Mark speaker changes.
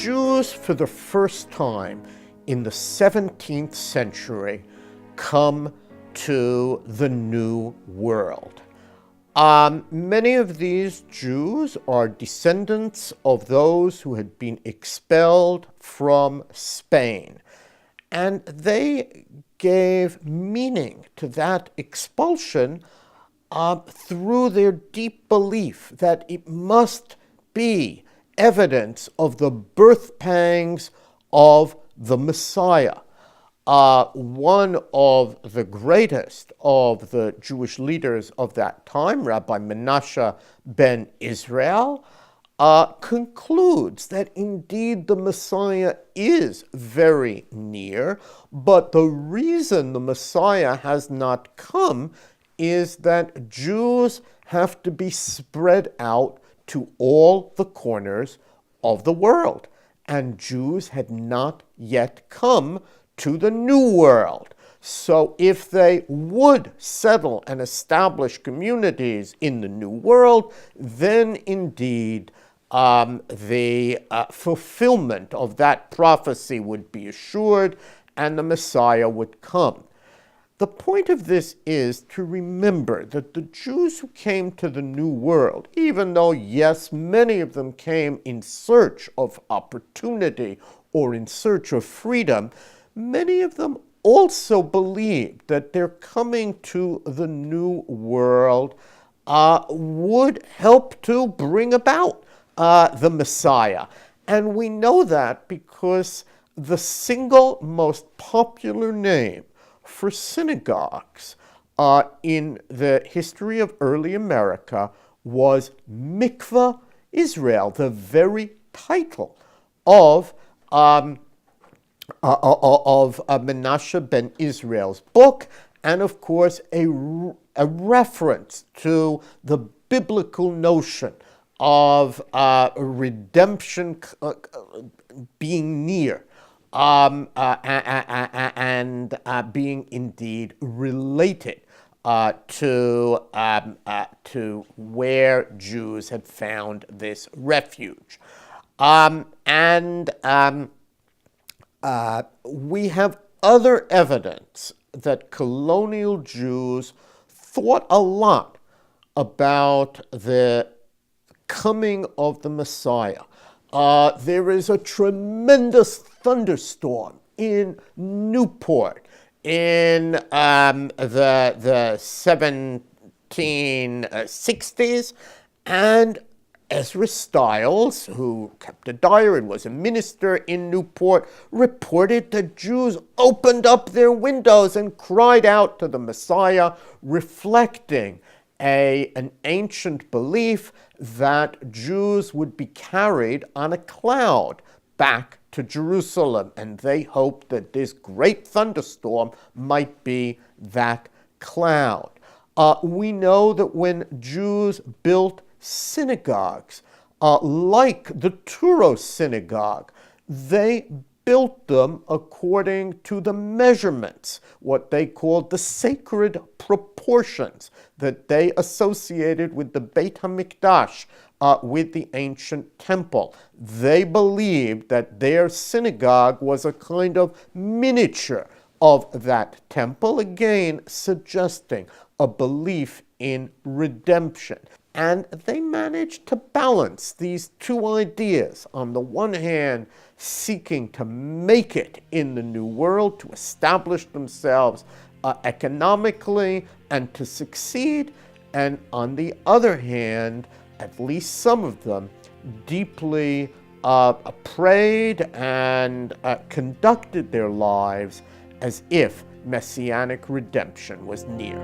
Speaker 1: Jews, for the first time in the 17th century, come to the New World. Many of these Jews are descendants of those who had been expelled from Spain, and they gave meaning to that expulsion through their deep belief that it must be evidence of the birth pangs of the Messiah. One of the greatest of the Jewish leaders of that time, Rabbi Menashe ben Israel, concludes that indeed the Messiah is very near, but the reason the Messiah has not come is that Jews have to be spread out to all the corners of the world, and Jews had not yet come to the New World. So if they would settle and establish communities in the New World, then indeed the fulfillment of that prophecy would be assured and the Messiah would come. The point of this is to remember that the Jews who came to the New World, even though, yes, many of them came in search of opportunity or in search of freedom, many of them also believed that their coming to the New World would help to bring about the Messiah. And we know that because the single most popular name for synagogues in the history of early America was Mikveh Israel, the very title of Menashe ben Israel's book, and of course a reference to the biblical notion of redemption being near. And being indeed related to where Jews had found this refuge. We have other evidence that colonial Jews thought a lot about the coming of the Messiah. There is a tremendous thunderstorm in Newport in the 1760s, and Ezra Stiles, who kept a diary and was a minister in Newport, reported that Jews opened up their windows and cried out to the Messiah, reflecting an ancient belief that Jews would be carried on a cloud back to Jerusalem, and they hoped that this great thunderstorm might be that cloud. We know that when Jews built synagogues, like the Touro synagogue, they built them according to the measurements, what they called the sacred proportions that they associated with the Beit HaMikdash, with the ancient temple. They believed that their synagogue was a kind of miniature of that temple, again suggesting a belief in redemption. And they managed to balance these two ideas. On the one hand, seeking to make it in the New World, to establish themselves economically and to succeed. And on the other hand, at least some of them deeply prayed and conducted their lives as if messianic redemption was near.